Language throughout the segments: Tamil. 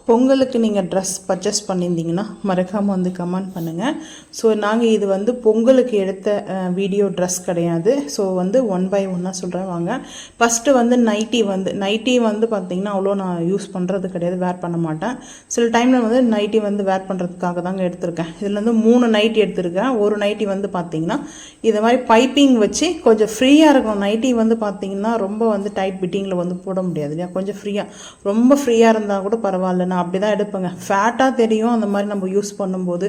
பொங்கலுக்கு நீங்கள் ட்ரெஸ் பர்ச்சேஸ் பண்ணியிருந்தீங்கன்னா மறக்காமல் வந்து கமெண்ட் பண்ணுங்கள். ஸோ நாங்கள் இது வந்து பொங்கலுக்கு எடுத்த வீடியோ ட்ரெஸ் கிடையாது. ஸோ வந்து ஒன் பை ஒன்னாக சொல்கிறேன் வாங்க. ஃபஸ்ட்டு வந்து நைட்டி வந்து பார்த்திங்கன்னா அவ்வளோ நான் யூஸ் பண்ணுறது கிடையாது, வேர் பண்ண மாட்டேன். சில டைமில் வந்து நைட்டி வந்து வேர் பண்ணுறதுக்காக தாங்க எடுத்திருக்கேன். இதில் வந்து 3 நைட்டி எடுத்திருக்கேன். ஒரு நைட்டி வந்து பார்த்திங்கன்னா இது மாதிரி பைப்பிங் வச்சு கொஞ்சம் ஃப்ரீயாக இருக்கும். நைட்டி வந்து பார்த்திங்கன்னா ரொம்ப வந்து டைட் பிட்டிங்கில் வந்து போட முடியாது இல்லையா, கொஞ்சம் ரொம்ப ஃப்ரீயாக இருந்தால் கூட பரவாயில்ல, நான் அப்படி தான் எடுப்பேங்க. ஃபேட்டாக தெரியும் அந்த மாதிரி நம்ம யூஸ் பண்ணும்போது.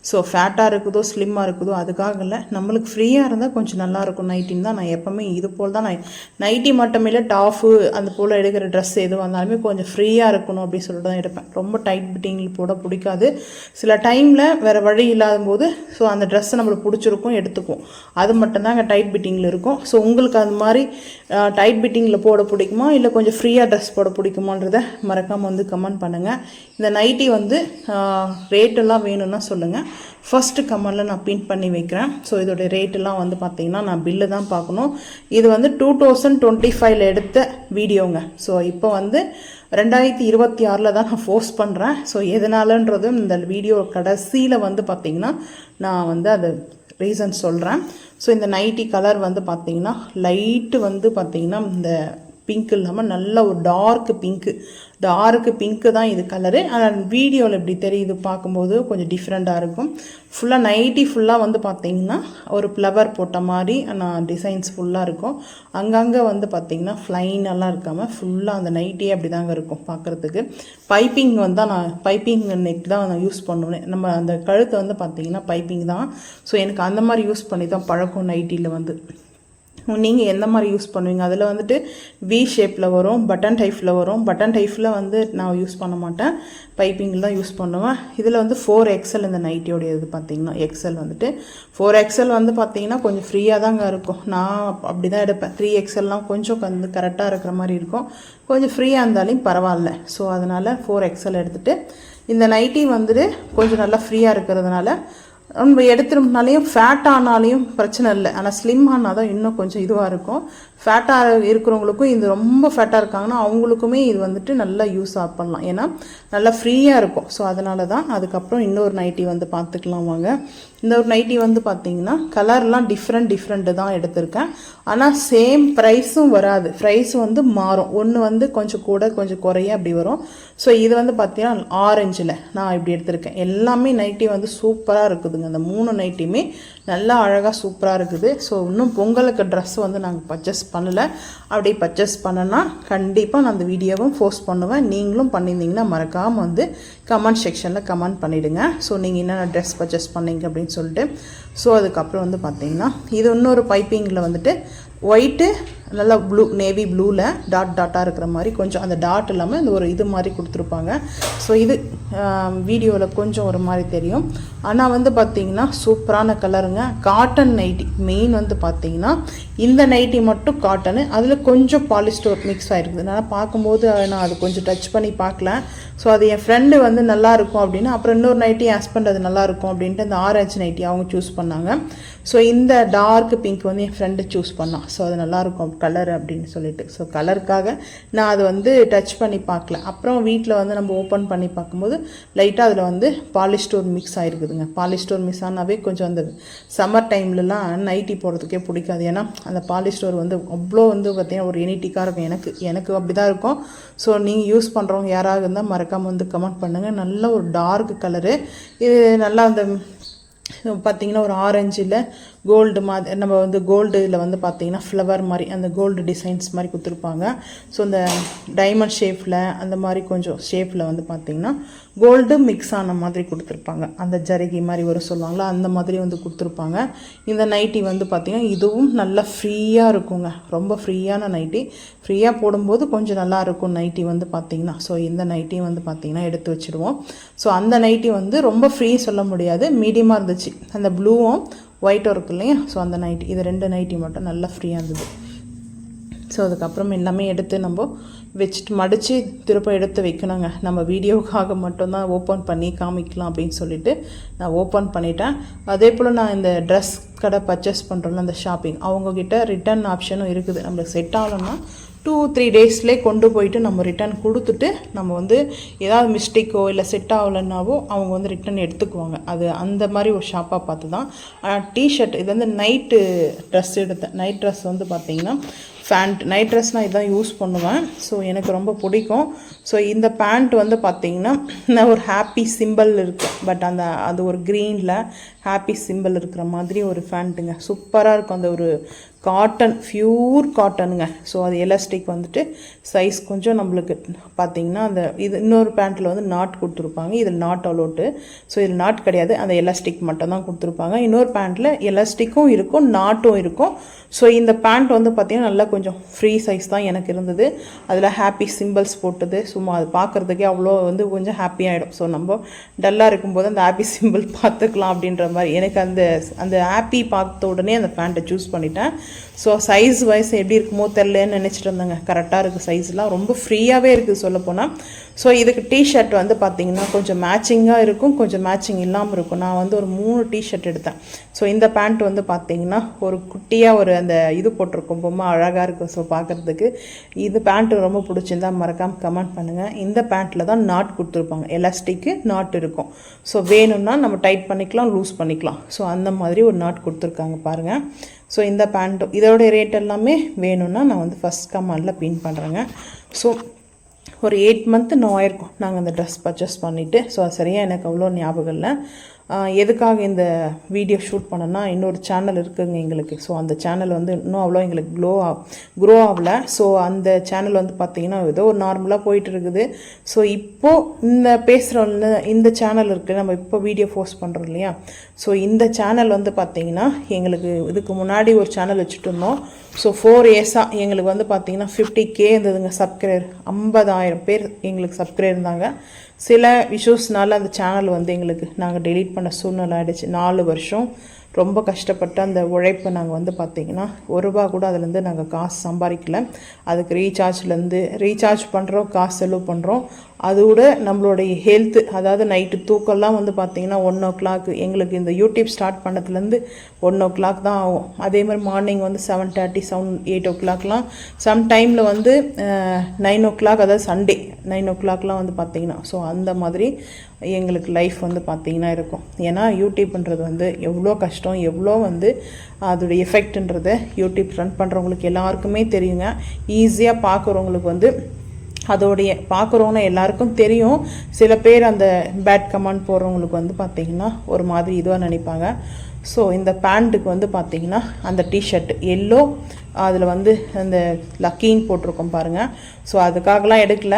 ஸோ ஃபேட்டாக இருக்குதோ ஸ்லிம்மாக இருக்குதோ அதுக்காக இல்லை, நம்மளுக்கு ஃப்ரீயாக இருந்தால் கொஞ்சம் நல்லாயிருக்கும் நைட்டின்னு தான் நான் எப்போவுமே இது போல் தான் நைட்டி மட்டுமே இல்லை, டாஃபு அந்த போல் எடுக்கிற ட்ரெஸ் எது வந்தாலுமே கொஞ்சம் ஃப்ரீயாக இருக்கணும் அப்படின்னு சொல்லிட்டு தான் எடுப்பேன். ரொம்ப டைட் பிட்டிங்கில் போட பிடிக்காது. சில டைமில் வேறு வழி இல்லாத போது ஸோ அந்த ட்ரெஸ்ஸை நம்மளுக்கு பிடிச்சிருக்கும் எடுத்துக்கும், அது மட்டும்தாங்க டைட் பிட்டிங்கில் இருக்கும். ஸோ உங்களுக்கு அது மாதிரி டைட் பிட்டிங்கில் போட பிடிக்குமா இல்லை கொஞ்சம் ஃப்ரீயாக ட்ரெஸ் போட பிடிக்குமான்றதை மறக்காமல் வந்து கமெண்ட் பண்ணுங்கள். இந்த நைட்டி வந்து ரேட்டெல்லாம் வேணும்னா சொல்லுங்கள், ஃபஸ்ட்டு கமெண்டில் நான் பின் பண்ணி வைக்கிறேன். ஸோ இதோடைய ரேட்டெல்லாம் வந்து பார்த்திங்கன்னா நான் பில்லு தான் பார்க்கணும். இது வந்து 2025 எடுத்த வீடியோங்க. ஸோ இப்போ வந்து 2026 தான் நான் போஸ்ட் பண்ணுறேன். ஸோ எதனாலன்றதும் இந்த வீடியோ கடைசியில் வந்து பார்த்திங்கன்னா நான் வந்து அது ரீசன் சொல்கிறேன். ஸோ இந்த நைட்டி கலர் வந்து பார்த்திங்கன்னா லைட்டு வந்து பார்த்திங்கன்னா இந்த பிங்க் இல்லாமல் நல்ல ஒரு டார்க்கு பிங்க்கு தான் இது கலரு. ஆனால் வீடியோவில் எப்படி தெரியுது பார்க்கும்போது கொஞ்சம் டிஃப்ரெண்ட்டாக இருக்கும். ஃபுல்லாக நைட்டி ஃபுல்லாக வந்து பார்த்திங்கன்னா ஒரு ஃப்ளவர் போட்ட மாதிரி நான் டிசைன்ஸ் ஃபுல்லாக இருக்கும். அங்கங்கே வந்து பார்த்திங்கன்னா ஃப்ளைனெல்லாம் இருக்காமல் ஃபுல்லாக அந்த நைட்டியே அப்படி தாங்க இருக்கும் பார்க்குறதுக்கு. பைப்பிங் வந்து நான் பைப்பிங் நெக் தான் நான் யூஸ் பண்ணுவேன். நம்ம அந்த கழுத்தை வந்து பார்த்திங்கன்னா பைப்பிங் தான். ஸோ எனக்கு அந்த மாதிரி யூஸ் பண்ணி தான் பழக்கம் நைட்டியில் வந்து. நீங்கள் எந்த மாதிரி யூஸ் பண்ணுவீங்க? அதில் வந்துட்டு வி ஷேப்பில் வரும், பட்டன் டைப்பில் வரும். பட்டன் டைப்பில் வந்து நான் யூஸ் பண்ண மாட்டேன், பைப்பிங்கில் தான் யூஸ் பண்ணுவேன். இதில் வந்து 4XL இந்த நைட்டியோடைய இது பார்த்திங்கன்னா எக்ஸல் வந்துட்டு 4XL வந்து பார்த்திங்கன்னா கொஞ்சம் ஃப்ரீயாக தாங்க இருக்கும். நான் அப்படி தான் எடுப்பேன். 3XLலாம் கொஞ்சம் வந்து கரெக்டாக இருக்கிற மாதிரி இருக்கும், கொஞ்சம் ஃப்ரீயாக இருந்தாலும் பரவாயில்ல. ஸோ அதனால் 4XL எடுத்துகிட்டு இந்த நைட்டி வந்துட்டு கொஞ்சம் நல்லா ஃப்ரீயாக இருக்கிறதுனால நம்ம எடுத்துருந்தாலையும் ஃபேட் ஆனாலையும் பிரச்சனை இல்லை. ஆனால் ஸ்லிம் ஆனால் தான் இன்னும் கொஞ்சம் இதுவாக இருக்கும். ஃபேட்டாக இருக்கிறவங்களுக்கும் இது ரொம்ப ஃபேட்டாக இருக்காங்கன்னா அவங்களுக்குமே இது வந்துட்டு நல்லா யூஸ் பண்ணலாம், ஏன்னா நல்லா ஃப்ரீயாக இருக்கும். ஸோ அதனால தான். அதுக்கப்புறம் இன்னொரு நைட்டி வந்து பார்த்துக்கலாம் வாங்க. இந்த ஒரு நைட்டி வந்து பார்த்திங்கன்னா கலர்லாம் டிஃப்ரெண்ட்டு தான் எடுத்திருக்கேன். ஆனால் சேம் ப்ரைஸும் வராது, ப்ரைஸ் வந்து மாறும். ஒன்று வந்து கொஞ்சம் கூட கொஞ்சம் குறைய அப்படி வரும். ஸோ இது வந்து பார்த்திங்கன்னா ஆரஞ்சில் நான் இப்படி எடுத்திருக்கேன். எல்லாமே நைட்டி வந்து சூப்பராக இருக்குதுங்க. அந்த 3 நைட்டியுமே நல்லா அழகாக சூப்பராக இருக்குது. ஸோ இன்னும் பொங்கலுக்கு ட்ரெஸ் வந்து நாங்கள் பர்ச்சேஸ் பண்ணலை. அப்படி பர்ச்சேஸ் பண்ணனா கண்டிப்பாக நான் அந்த வீடியோவும் போஸ்ட் பண்ணுவேன். நீங்களும் பண்ணியிருந்தீங்கன்னா மறக்காமல் வந்து கமெண்ட் செக்ஷனில் கமெண்ட் பண்ணிவிடுங்க. ஸோ நீங்கள் என்னென்ன ட்ரெஸ் பர்ச்சேஸ் பண்ணீங்க அப்படின்னு சொல்லிட்டு. ஸோ அதுக்கப்புறம் வந்து பார்த்திங்கன்னா இது இன்னொரு பைப்பிங்கில் வந்துட்டு ஒயிட்டு நல்லா ப்ளூ, நேவி ப்ளூவில் டாட்டாக இருக்கிற மாதிரி, கொஞ்சம் அந்த டாட் இல்லாமல் இந்த ஒரு இது மாதிரி கொடுத்துருப்பாங்க. ஸோ இது வீடியோவில் கொஞ்சம் ஒரு மாதிரி தெரியும், ஆனால் வந்து பார்த்திங்கன்னா சூப்பரான கலருங்க. காட்டன் நைட்டி மெயின் வந்து பார்த்திங்கன்னா இந்த நைட்டி மட்டும் காட்டனு, அதில் கொஞ்சம் பாலிஸ்டர் மிக்ஸ் ஆகிருக்குது. நான் பார்க்கும்போது நான் அது கொஞ்சம் டச் பண்ணி பார்க்கல. ஸோ அது என் ஃப்ரெண்டு வந்து நல்லாயிருக்கும் அப்படின்னு, அப்புறம் இன்னொரு நைட்டி ஹஸ்பண்ட் அது நல்லாயிருக்கும் அப்படின்ட்டு இந்த ஆரஞ்சு நைட்டி அவங்க சூஸ் பண்ணாங்க. ஸோ இந்த டார்க் பிங்க் வந்து என் ஃப்ரெண்டு சூஸ் பண்ணான். ஸோ அது நல்லாயிருக்கும் கலர் அப்படின்னு சொல்லிட்டு. ஸோ கலருக்காக நான் அது வந்து டச் பண்ணி பார்க்கல. அப்புறம் வீட்டில் வந்து நம்ம ஓப்பன் பண்ணி பார்க்கும்போது லைட்டாக அதில் வந்து பாலிஸ்டோர் மிக்ஸ் ஆகிருக்குதுங்க. பாலிஸ்டோர் மிக்ஸ் ஆனாவே கொஞ்சம் அந்த சம்மர் டைம்லலாம் நைட்டி போடுறதுக்கே பிடிக்காது. ஏன்னா அந்த பாலிஸ்டோர் வந்து அவ்வளோ வந்து பார்த்திங்கன்னா ஒரு எனிட்டிக்காக இருக்கும். எனக்கு அப்படி தான் இருக்கும். ஸோ நீங்கள் யூஸ் பண்ணுறவங்க யாராவது இருந்தால் மறக்காமல் வந்து கமெண்ட் பண்ணுங்கள். நல்ல ஒரு டார்க் கலரு. இது நல்லா அந்த பார்த்திங்கன்னா ஒரு ஆரஞ்சில் கோல்டு மாதிரி, நம்ம வந்து கோல்டில் வந்து பார்த்திங்கன்னா ஃப்ளவர் மாதிரி அந்த கோல்டு டிசைன்ஸ் மாதிரி கொடுத்துருப்பாங்க. ஸோ இந்த டைமண்ட் ஷேப்பில் அந்த மாதிரி கொஞ்சம் ஷேப்பில் வந்து பார்த்திங்கன்னா கோல்டு மிக்ஸ் ஆன மாதிரி கொடுத்துருப்பாங்க. அந்த ஜரிகை மாதிரி ஒரு சொல்லுவாங்களா அந்த மாதிரி வந்து கொடுத்துருப்பாங்க. இந்த நைட்டி வந்து பார்த்திங்கன்னா இதுவும் நல்லா ஃப்ரீயாக இருக்குங்க. ரொம்ப ஃப்ரீயான நைட்டி, ஃப்ரீயாக போடும்போது கொஞ்சம் நல்லா இருக்கும் நைட்டி வந்து பார்த்திங்கன்னா. ஸோ இந்த நைட்டியும் வந்து பார்த்திங்கன்னா எடுத்து வச்சுடுவோம். ஸோ அந்த நைட்டி வந்து ரொம்ப ஃப்ரீ சொல்ல முடியாது, மீடியமாக இருந்துச்சு. அந்த ப்ளூவும் ஒயிட்டும் இருக்கு இல்லையா, ஸோ அந்த நைட்டி, இது 2 நைட்டி மட்டும் நல்லா ஃப்ரீயாக இருந்தது. ஸோ அதுக்கப்புறம் எல்லாமே எடுத்து நம்ம வச்சுட்டு மடித்து திரும்ப எடுத்து வைக்கணுங்க. நம்ம வீடியோவுக்காக மட்டும்தான் ஓப்பன் பண்ணி காமிக்கலாம் அப்படின்னு சொல்லிட்டு நான் ஓப்பன் பண்ணிட்டேன். அதே போல் நான் இந்த ட்ரெஸ் கடை பர்ச்சேஸ் பண்ணுறோம்ல அந்த ஷாப்பிங், அவங்கக்கிட்ட ரிட்டன் ஆப்ஷனும் இருக்குது. நம்மளுக்கு செட் ஆகலன்னா 2-3 டேஸ்லேயே கொண்டு போயிட்டு நம்ம ரிட்டர்ன் கொடுத்துட்டு நம்ம வந்து ஏதாவது மிஸ்டேக்கோ இல்லை செட் ஆகலைன்னாவோ அவங்க வந்து ரிட்டன் எடுத்துக்குவாங்க. அது அந்த மாதிரி ஒரு ஷாப்பாக பார்த்து தான். டிஷர்ட் இது வந்து நைட்டு ட்ரெஸ் எடுத்தேன். நைட் ட்ரெஸ் வந்து பார்த்திங்கன்னா நைட் ட்ரெஸ் நான் இதான் யூஸ் பண்ணுவேன். ஸோ எனக்கு ரொம்ப பிடிக்கும். ஸோ இந்த பேண்ட் வந்து பார்த்திங்கன்னா நான் ஒரு ஹாப்பி சிம்பிள் இருக்குது. பட் அது ஒரு க்ரீனில் ஹாப்பி சிம்பிள் இருக்கிற மாதிரி ஒரு பேண்ட்டுங்க. சூப்பராக இருக்கும். அந்த ஒரு காட்டன், பியூர் காட்டனுங்க. ஸோ அது எலாஸ்டிக் வந்துட்டு சைஸ் கொஞ்சம் நம்மளுக்கு பார்த்திங்கன்னா இது இன்னொரு பேண்ட்டில் வந்து நாட் கொடுத்துருப்பாங்க. இதில் நாட் அலோட்டு. ஸோ இதில் நாட் கிடையாது, அந்த எலாஸ்டிக் மட்டும் தான் கொடுத்துருப்பாங்க. இன்னொரு பேண்ட்டில் எலாஸ்டிக்கும் இருக்கும், நாட்டும் இருக்கும். ஸோ இந்த பேண்ட் வந்து பார்த்திங்கன்னா நல்லா கொஞ்சம் ஃப்ரீ சைஸ் தான் எனக்கு இருந்தது. அதில் ஹாப்பி சிம்பிள்ஸ் போட்டது. சும்மா அது பார்க்குறதுக்கே அவ்வளோ வந்து கொஞ்சம் ஹாப்பியாகிடும். ஸோ நம்ம டல்லாக இருக்கும்போது அந்த ஹாப்பி சிம்பிள் பார்த்துக்கலாம் அப்படின்ற மாதிரி எனக்கு அந்த ஹாப்பி பார்த்த உடனே அந்த பேண்ட்டை சூஸ் பண்ணிட்டேன். ஸோ சைஸ் வைஸ் எப்படி இருக்குமோ தெரிலன்னு நினச்சிட்டு இருந்தேங்க. கரெக்டாக இருக்குது, சைஸ்லாம் ரொம்ப ஃப்ரீயாகவே இருக்குது சொல்லப்போனால். ஸோ இதுக்கு டிஷர்ட் வந்து பார்த்திங்கன்னா கொஞ்சம் மேட்சிங்காக இருக்கும், கொஞ்சம் மேட்சிங் இல்லாமல் இருக்கும். நான் வந்து ஒரு 3 டிஷர்ட் எடுத்தேன். ஸோ இந்த பேண்ட் வந்து பார்த்திங்கன்னா ஒரு குட்டியாக ஒரு அந்த இது போட்டிருக்கும், ரொம்ப அழகாக இருக்கும். ஸோ பார்க்குறதுக்கு இது பேண்ட்டு ரொம்ப பிடிச்சிருந்தா மறக்காமல் கமெண்ட் பண்ணுங்கள். இந்த பேண்ட்டில் தான் நாட் கொடுத்துருப்பாங்க, எலாஸ்டிக்கு நாட் இருக்கும். ஸோ வேணும்னா நம்ம டைட் பண்ணிக்கலாம், லூஸ் பண்ணிக்கலாம். ஸோ அந்த மாதிரி ஒரு நாட் கொடுத்துருக்காங்க பாருங்கள். ஸோ இந்த பேண்ட்டும் இதோட ரேட் எல்லாமே வேணும்னா நான் வந்து ஃபஸ்ட் கமெண்டில் பின் பண்ணுறேங்க. ஸோ ஒரு 8 மந்த்து நான் ஆயிருக்கும் நாங்கள் அந்த ட்ரெஸ் பர்ச்சேஸ் பண்ணிவிட்டு. ஸோ அது சரியாக எனக்கு அவ்வளோ ஞாபகம் இல்லை. எதுக்காக இந்த வீடியோ ஷூட் பண்ணேன்னா, இன்னொரு சேனல் இருக்குதுங்க எங்களுக்கு. ஸோ அந்த சேனல் வந்து இன்னும் அவ்வளோ எங்களுக்கு க்ரோ ஆகலை. ஸோ அந்த சேனல் வந்து பார்த்திங்கன்னா ஏதோ ஒரு நார்மலாக போயிட்டு இருக்குது. ஸோ இப்போது இந்த பேசுகிறோம்ல இந்த சேனல் இருக்குது, நம்ம இப்போ வீடியோ போஸ்ட் பண்ணுறோம் இல்லையா. ஸோ இந்த சேனல் வந்து பார்த்திங்கன்னா எங்களுக்கு இதுக்கு முன்னாடி ஒரு சேனல் வச்சுட்டு இருந்தோம். ஸோ 4 இயர்ஸாக எங்களுக்கு வந்து பார்த்திங்கன்னா 50K இருந்ததுங்க சப்ஸ்கிரைபர். 50,000 பேர் எங்களுக்கு சப்ஸ்கிரைபர் இருந்தாங்க. சில இஷ்யூஸ்னால அந்த சேனல் வந்து எங்களுக்கு நாங்கள் டெலீட் பண்ண சூழ்நிலை ஆகிடுச்சு. 4 வருஷம் ரொம்ப கஷ்டப்பட்டு அந்த உழைப்பை நாங்கள் வந்து பார்த்திங்கன்னா ₹1 கூட அதுலேருந்து நாங்கள் காசு சம்பாதிக்கல. அதுக்கு ரீசார்ஜ் பண்ணுறோம், காசு செலவு பண்ணுறோம். அதோட நம்மளுடைய ஹெல்த்து, அதாவது நைட்டு தூக்கம்லாம் வந்து பார்த்திங்கன்னா 1 o'clock. எங்களுக்கு இந்த யூடியூப் ஸ்டார்ட் பண்ணதுலேருந்து 1 o'clock தான் ஆகும். அதே மாதிரி மார்னிங் வந்து 7:30, 8 o'clockலாம், சம் டைமில் வந்து 9 o'clock, அதாவது சண்டே 9 o'clockலாம் வந்து பார்த்திங்கன்னா. ஸோ அந்த மாதிரி எங்களுக்கு லைஃப் வந்து பார்த்திங்கன்னா இருக்கும். ஏன்னா யூடியூப்ன்றது வந்து எவ்வளோ கஷ்டம், எவ்வளோ வந்து அதோடைய எஃபெக்ட்ன்றதை யூடியூப் ரன் பண்ணுறவங்களுக்கு எல்லாருக்குமே தெரியுங்க. ஈஸியாக பார்க்குறவங்களுக்கு வந்து அதோடைய பார்க்குறவங்க எல்லாருக்கும் தெரியும். சில பேர் அந்த பேட் கமெண்ட் போடுறவங்களுக்கு வந்து பார்த்திங்கன்னா ஒரு மாதிரி இதுவாக நினைப்பாங்க. ஸோ இந்த பேண்ட்டுக்கு வந்து பார்த்திங்கன்னா அந்த டிஷர்ட் எல்லோ, அதில் வந்து அந்த லக்கின்னு போட்டிருக்கோம் பாருங்கள். ஸோ அதுக்காகலாம் எடுக்கல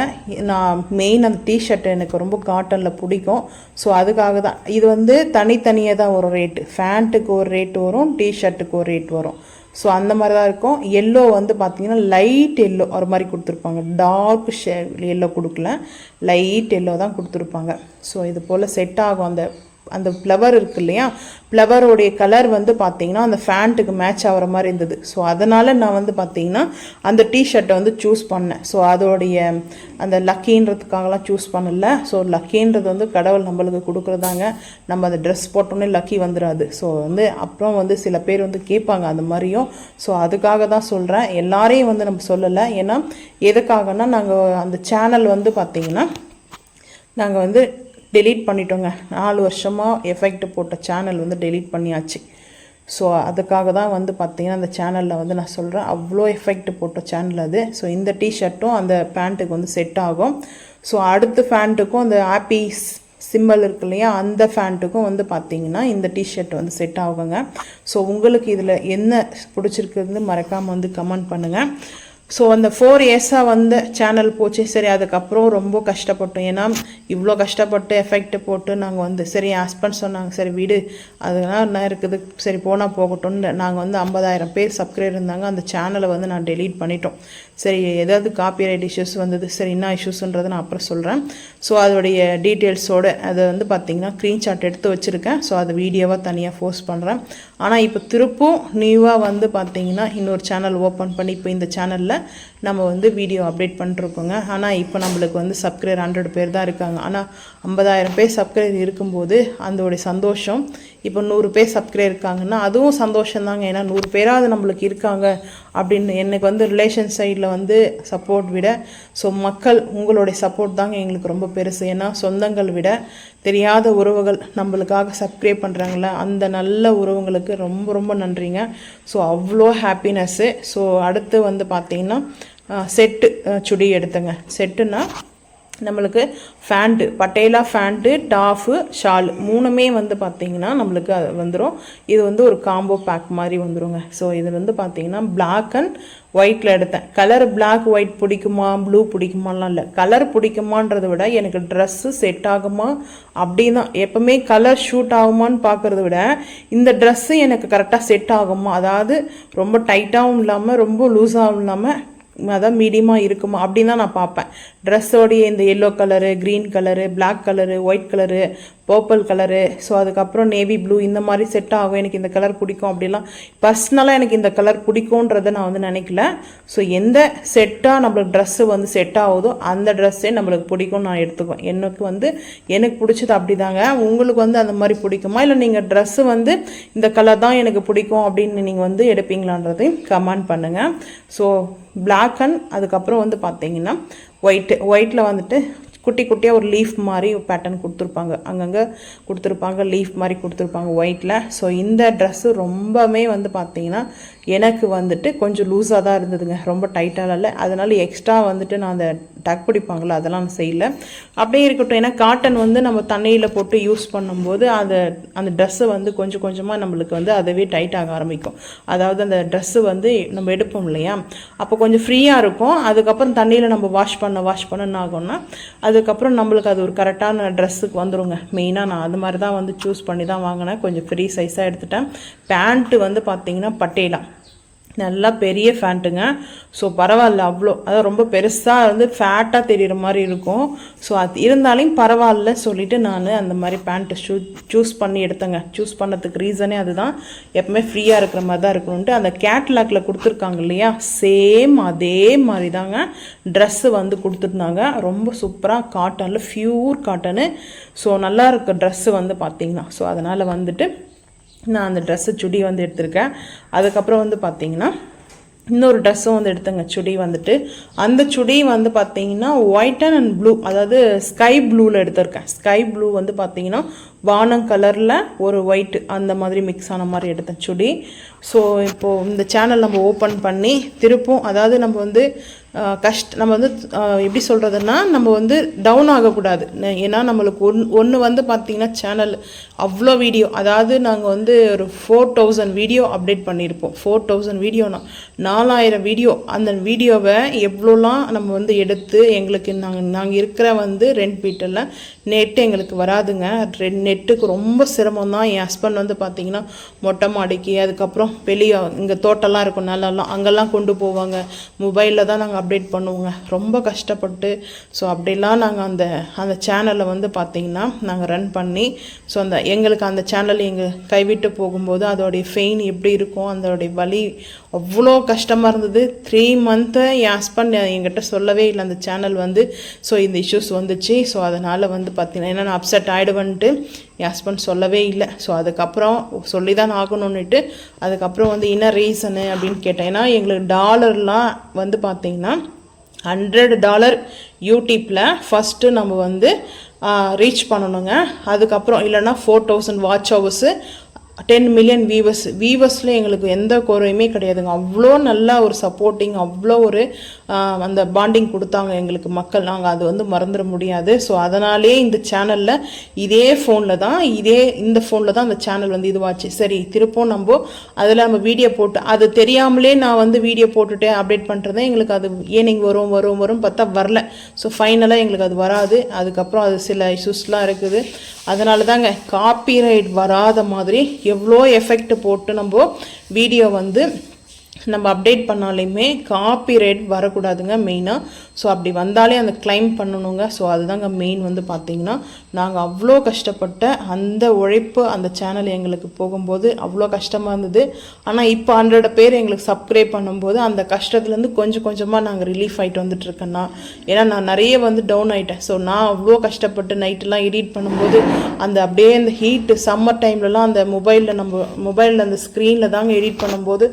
நான். மெயின் அந்த டிஷர்ட் எனக்கு ரொம்ப காட்டனில் பிடிக்கும். ஸோ அதுக்காக தான். இது வந்து தனித்தனியாக தான் ஒரு ரேட்டு. ஃபேண்ட்டுக்கு ஒரு ரேட் வரும், டிஷர்ட்டுக்கு ஒரு ரேட் வரும். ஸோ அந்த மாதிரி தான் இருக்கும். எல்லோ வந்து பார்த்திங்கன்னா லைட் எல்லோ ஒரு மாதிரி கொடுத்துருப்பாங்க. டார்க் எல்லோ கொடுக்கல, லைட் எல்லோ தான் கொடுத்துருப்பாங்க. ஸோ இது போல் செட் ஆகும். அந்த ஃப்ளவர் இருக்கு இல்லையா, ஃப்ளவரோடைய கலர் வந்து பார்த்திங்கன்னா அந்த ஃபேண்ட்டுக்கு மேட்ச் ஆகிற மாதிரி இருந்தது. ஸோ அதனால் நான் வந்து பார்த்திங்கன்னா அந்த டிஷர்ட்டை வந்து சூஸ் பண்ணேன். ஸோ அதோடைய அந்த லக்கின்றதுக்காகலாம் சூஸ் பண்ணல. ஸோ லக்கின்றது வந்து கடவுள் நம்மளுக்கு கொடுக்குறதாங்க. நம்ம அந்த ட்ரெஸ் போட்டோன்னே லக்கி வந்துடாது. ஸோ வந்து அப்புறம் வந்து சில பேர் வந்து கேட்பாங்க அந்த மாதிரியும். ஸோ அதுக்காக தான் சொல்கிறேன். எல்லாரையும் வந்து நம்ம சொல்லலை. ஏன்னா எதுக்காகனா நாங்கள் அந்த சேனல் வந்து பார்த்திங்கன்னா நாங்கள் வந்து டெலீட் பண்ணிட்டோங்க. 4 வருஷமாக எஃபெக்ட் போட்ட சேனல் வந்து டெலீட் பண்ணியாச்சு. ஸோ அதுக்காக தான் வந்து பார்த்திங்கன்னா அந்த சேனலில் வந்து நான் சொல்கிறேன், அவ்வளோ எஃபெக்ட் போட்ட சேனல் அது. ஸோ இந்த டிஷர்ட்டும் அந்த பேண்ட்டுக்கு வந்து செட் ஆகும். ஸோ அடுத்த ஃபேண்ட்டுக்கும் அந்த ஹாப்பி சிம்பிள் இருக்கு இல்லையா, அந்த ஃபேண்ட்டுக்கும் வந்து பார்த்திங்கன்னா இந்த டிஷர்ட் வந்து செட் ஆகுங்க. ஸோ உங்களுக்கு இதில் என்ன பிடிச்சிருக்குதுன்னு மறக்காமல் வந்து கமெண்ட் பண்ணுங்கள். ஸோ அந்த 4 இயர்ஸாக வந்து சேனல் போச்சு. சரி, அதுக்கப்புறம் ரொம்ப கஷ்டப்பட்டோம். ஏன்னா இவ்வளோ கஷ்டப்பட்டு எஃபெக்ட் போட்டு நாங்கள் வந்து சரி ஹஸ்பண்ட் சொன்னாங்க, சரி வீடு அதெல்லாம் என்ன இருக்குது, சரி போனால் போகட்டும்னு நாங்கள் வந்து 50,000 பேர் சப்ஸ்கிரைபர் இருந்தாங்க. அந்த சேனலை வந்து நான் டெலீட் பண்ணிட்டோம். சரி, ஏதாவது காப்பிரைட் இஷ்யூஸ் வந்தது. சரி, என்ன இஷ்யூஸ்ன்றதை நான் அப்புறம் சொல்கிறேன். ஸோ அதோடைய டீட்டெயில்ஸோடு அதை வந்து பார்த்திங்கன்னா ஸ்க்ரீன்ஷாட் எடுத்து வச்சுருக்கேன். ஸோ அதை வீடியோவாக தனியாக போஸ்ட் பண்ணுறேன். ஆனால் இப்போ திருப்பும் நியூவாக வந்து பார்த்திங்கன்னா இன்னொரு சேனல் ஓப்பன் பண்ணி இப்போ இந்த சேனலில் நம்ம வந்து வீடியோ அப்டேட் பண்ணிருக்கோங்க. ஆனால் இப்போ நம்மளுக்கு வந்து சப்ஸ்கிரைபர் 100 பேர் தான் இருக்காங்க. ஆனால் 50,000 பேர் சப்ஸ்கிரைபர் இருக்கும்போது அதோடைய சந்தோஷம் இப்போ 100 பேர் சப்ஸ்கிரைப் இருக்காங்கன்னா அதுவும் சந்தோஷம் தாங்க. ஏன்னா 100 பேராவது நம்மளுக்கு இருக்காங்க அப்படின்னு எனக்கு வந்து ரிலேஷன் சைடில் வந்து சப்போர்ட் விட ஸோ மக்கள் உங்களுடைய சப்போர்ட் தாங்க எங்களுக்கு ரொம்ப பெருசு. ஏன்னா சொந்தங்கள் விட தெரியாத உறவுகள் நம்மளுக்காக சப்ஸ்கிரைப் பண்ணுறாங்கள அந்த நல்ல உறவுங்களுக்கு ரொம்ப ரொம்ப நன்றிங்க. ஸோ அவ்வளோ ஹாப்பினஸ்ஸு. ஸோ அடுத்து வந்து பார்த்திங்கன்னா செட்டு சுடி எடுத்தேங்க. செட்டுன்னா நம்மளுக்கு ஃபேண்ட்டு பட்டேலா ஃபேண்ட்டு டாஃபு ஷால் 3மே வந்து பார்த்திங்கன்னா நம்மளுக்கு அது வந்துடும். இது வந்து ஒரு காம்போ பேக் மாதிரி வந்துடுங்க. ஸோ இது வந்து பார்த்திங்கன்னா பிளாக் அண்ட் ஒயிட்டில் எடுத்தேன். கலர் பிளாக் ஒயிட் பிடிக்குமா ப்ளூ பிடிக்குமாலாம் இல்லை, கலர் பிடிக்குமான்றதை விட எனக்கு ட்ரெஸ்ஸு செட் ஆகுமா அப்படின்னு தான். எப்போவுமே கலர் ஷூட் ஆகுமான்னு பார்க்குறத விட இந்த ட்ரெஸ்ஸு எனக்கு கரெக்டாக செட் ஆகுமா, அதாவது ரொம்ப டைட்டாகவும் இல்லாமல் ரொம்ப லூஸாகவும் இல்லாமல் அதான் மீடியமாக இருக்குமா அப்படின்னு தான் நான் பார்ப்பேன். ட்ரெஸ்ஸோடைய இந்த yellow colour, green colour, black colour, white colour, purple colour, so அதுக்கப்புறம் நேவி ப்ளூ இந்த மாதிரி செட் ஆகும். எனக்கு இந்த கலர் பிடிக்கும் அப்படிலாம் பர்சனலாக எனக்கு இந்த கலர் பிடிக்கும்ன்றதை நான் வந்து நினைக்கல. ஸோ எந்த செட்டாக நம்மளுக்கு ட்ரெஸ்ஸு வந்து செட் ஆகுதோ அந்த ட்ரெஸ்ஸே நம்மளுக்கு பிடிக்கும் நான் எடுத்துக்குவேன். எனக்கு பிடிச்சது அப்படி தாங்க. உங்களுக்கு வந்து அந்த மாதிரி பிடிக்குமா இல்லை நீங்கள் ட்ரெஸ்ஸு வந்து இந்த கலர் தான் எனக்கு பிடிக்கும் அப்படின்னு நீங்கள் வந்து எடுப்பீங்களான்றதையும் கமெண்ட் பண்ணுங்கள். ஸோ பிளாக் அண்ட் அதுக்கப்புறம் வந்து பார்த்தீங்கன்னா ஒயிட்டில் வந்துட்டு குட்டி குட்டியாக ஒரு லீஃப் மாதிரி பேட்டர்ன் கொடுத்துருப்பாங்க, அங்கங்கே கொடுத்துருப்பாங்க, லீஃப் மாதிரி கொடுத்துருப்பாங்க ஒயிட்டில். ஸோ இந்த ட்ரெஸ்ஸு ரொம்பவே வந்து பார்த்திங்கன்னா எனக்கு வந்துட்டு கொஞ்சம் லூஸாக தான் இருந்ததுங்க, ரொம்ப டைட்டாக இல்லை. அதனால எக்ஸ்ட்ரா வந்துட்டு நான் அந்த டக் பிடிப்பாங்களோ அதெல்லாம் நான் செய்யலை. அப்படியே இருக்கட்டும். ஏன்னா காட்டன் வந்து நம்ம தண்ணியில் போட்டு யூஸ் பண்ணும்போது அந்த ட்ரெஸ்ஸை வந்து கொஞ்சம் கொஞ்சமாக நம்மளுக்கு வந்து அதுவே டைட் ஆக ஆரம்பிக்கும். அதாவது அந்த ட்ரெஸ்ஸு வந்து நம்ம எடுப்போம் இல்லையா, அப்போ கொஞ்சம் ஃப்ரீயாக இருக்கும். அதுக்கப்புறம் தண்ணியில் நம்ம வாஷ் பண்ண ஆகும்னா அதுக்கப்புறம் நம்மளுக்கு அது ஒரு கரெக்டான ட்ரெஸ்ஸுக்கு வந்துடுங்க. மெயினாக நான் அது மாதிரி தான் வந்து சூஸ் பண்ணி தான் வாங்கினேன். கொஞ்சம் ஃப்ரீ சைஸாக எடுத்துட்டேன். பேண்ட்டு வந்து பார்த்திங்கன்னா பட்டேலா நல்லா பெரிய ஃபேண்ட்டுங்க. ஸோ பரவாயில்ல, அவ்வளோ அதாவது ரொம்ப பெருசாக வந்து ஃபேட்டாக தெரிகிற மாதிரி இருக்கும். ஸோ அது இருந்தாலும் பரவாயில்ல சொல்லிவிட்டு நான் அந்த மாதிரி பேண்ட்டு சூஸ் பண்ணி எடுத்தேங்க. சூஸ் பண்ணதுக்கு ரீசனே அதுதான், எப்பவுமே ஃப்ரீயாக இருக்கிற மாதிரி தான் இருக்கணுன்ட்டு. அந்த கேட்லாக்ல கொடுத்துருக்காங்க இல்லையா, சேம் அதே மாதிரி தாங்க ட்ரெஸ்ஸு வந்து கொடுத்துருந்தாங்க. ரொம்ப சூப்பராக காட்டனில் ப்யூர் காட்டனு. ஸோ நல்லா இருக்க ட்ரெஸ்ஸு வந்து பார்த்திங்கன்னா ஸோ அதனால் வந்துட்டு நான் அந்த ட்ரெஸ்ஸு சுடி வந்து எடுத்திருக்கேன். அதுக்கப்புறம் வந்து பார்த்திங்கன்னா இன்னொரு ட்ரெஸ்ஸும் வந்து எடுத்தேங்க சுடி வந்துட்டு. அந்த சுடி வந்து பார்த்திங்கன்னா ஒயிட் அண்ட் ப்ளூ, அதாவது ஸ்கை ப்ளூவில் எடுத்திருக்கேன். ஸ்கை ப்ளூ வந்து பார்த்திங்கன்னா வானம் கலரில் ஒரு ஒயிட்டு அந்த மாதிரி மிக்ஸ் ஆன மாதிரி எடுத்தேன் சுடி. ஸோ இப்போது இந்த சேனல் நம்ம ஓப்பன் பண்ணி திருப்பும், அதாவது நம்ம வந்து நம்ம வந்து எப்படி சொல்கிறதுன்னா நம்ம வந்து டவுன் ஆகக்கூடாது. ஏன்னா நம்மளுக்கு ஒன்று வந்து பார்த்திங்கன்னா சேனல் அவ்வளோ வீடியோ, அதாவது நாங்கள் வந்து ஒரு 4000 வீடியோ அப்டேட் பண்ணியிருப்போம். 4000 வீடியோனா 4000 வீடியோ. அந்த வீடியோவை எவ்வளோலாம் நம்ம வந்து எடுத்து எங்களுக்கு நாங்கள் இருக்கிற வந்து ரெண்ட் வீட்டில் நெட்டு எங்களுக்கு வராதுங்க. நெட்டுக்கு ரொம்ப சிரமம் தான். என் ஹஸ்பண்ட் வந்து பார்த்திங்கன்னா மொட்டை மாடிக்கு, அதுக்கப்புறம் வெளியே இங்கே தோட்டம்லாம் இருக்கும் நல்லாலாம், அங்கெல்லாம் கொண்டு போவாங்க. மொபைலில் தான் நாங்கள் அப்டேட் பண்ணுவோங்க, ரொம்ப கஷ்டப்பட்டு. ஸோ அப்படிலாம் நாங்கள் அந்த சேனலை வந்து பார்த்திங்கன்னா நாங்கள் ரன் பண்ணி, ஸோ எங்களுக்கு அந்த சேனல் எங்கள் கைவிட்டு போகும்போது அதோடைய ஃபெயின் எப்படி இருக்கும், அதோடைய வலி அவ்வளோ கஷ்டமாக இருந்தது. 3 மந்த்து என் ஹஸ்பண்ட் என்கிட்ட சொல்லவே இல்லை அந்த சேனல் வந்து. ஸோ இந்த இஷ்யூஸ் வந்துச்சு. ஸோ அதனால் வந்து பார்த்திங்கன்னா ஏன்னா நான் அப்செட் ஆகிடுவேன்ட்டு என் ஹஸ்பண்ட் சொல்லவே இல்லை. ஸோ அதுக்கப்புறம் சொல்லி தான் ஆகணுன்னுட்டு அதுக்கப்புறம் வந்து என்ன ரீசனு அப்படின்னு கேட்டேன். ஏன்னா எங்களுக்கு டாலர்லாம் வந்து பார்த்திங்கன்னா $100 யூடியூப்பில் ஃபஸ்ட்டு நம்ம வந்து ரீச் பண்ணணுங்க. அதுக்கப்புறம் இல்லைன்னா 4000 வாட்ச் ஹவர்ஸு, 10 மில்லியன் வீவர்ஸில் எங்களுக்கு எந்த குறையுமே கிடையாதுங்க. அவ்வளோ நல்லா ஒரு சப்போர்ட்டிங், அவ்வளோ ஒரு அந்த பாண்டிங் கொடுத்தாங்க எங்களுக்கு மக்கள். நாங்கள் அது வந்து மறந்துட முடியாது. ஸோ அதனாலே இந்த சேனலில் இந்த ஃபோனில் தான் அந்த சேனல் வந்து இதுவாச்சு. சரி திருப்பவும் நம்ம அதில் நம்ம வீடியோ போட்டு அது தெரியாமலே நான் வந்து வீடியோ போட்டுட்டு அப்டேட் பண்ணுறதே எங்களுக்கு அது ஏனிங் வரும் பார்த்தா வரல. ஸோ ஃபைனலாக எங்களுக்கு அது வராது. அதுக்கப்புறம் அது சில இஷ்யூஸ்லாம் இருக்குது. அதனால தாங்க காப்பிரைட் வராத மாதிரி எவ்வளோ எஃபெக்ட் போட்டு நம்ம வீடியோ வந்து நம்ம அப்டேட் பண்ணாலுமே காப்பிரைட் வரக்கூடாதுங்க மெயினாக. ஸோ அப்படி வந்தாலே அந்த கிளைம் பண்ணணுங்க. ஸோ அதுதாங்க மெயின் வந்து பார்த்திங்கன்னா. நாங்கள் அவ்வளோ கஷ்டப்பட்ட அந்த உழைப்பு அந்த சேனல் எங்களுக்கு போகும்போது அவ்வளோ கஷ்டமாக இருந்தது. ஆனால் இப்போ 100 பேர் எங்களுக்கு சப்ஸ்கிரைப் பண்ணும்போது அந்த கஷ்டத்துலேருந்து கொஞ்சம் கொஞ்சமாக நாங்கள் ரிலீஃப் ஆகிட்டு வந்துட்டுருக்கேன்னா. ஏன்னா நான் நிறைய வந்து டவுன் ஆகிட்டேன். ஸோ நான் அவ்வளோ கஷ்டப்பட்டு நைட்டெல்லாம் எடிட் பண்ணும்போது அந்த அப்படியே அந்த ஹீட்டு சம்மர் டைம்லலாம் அந்த மொபைலில் அந்த ஸ்க்ரீனில் தாங்க எடிட் பண்ணும்போது